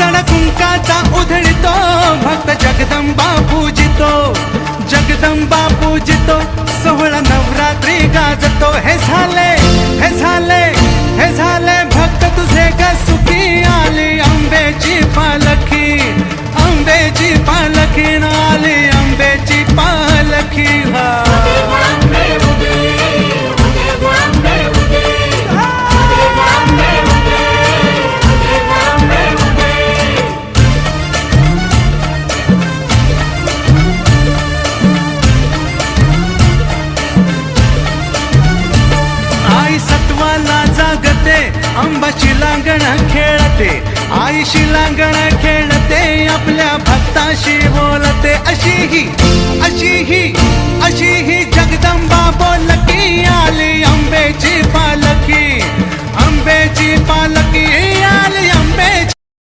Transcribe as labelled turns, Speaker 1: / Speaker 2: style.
Speaker 1: सण कुंकाचा उधळतो भक्त जगदंबा पूजितो, जगदंबा पूजितो, सोहळा नवरात्री गाजतो। हे झाले हे झाले हे झाले भक्त तुझे ग सुखी, आली अंबेची पालखी, अंबेची पालखी आली अंबेची पालखी। हा अंबाची लांगण खेळते, आईशी लांगण खेळते, आपल्या भक्ताशी बोलते। अशी ही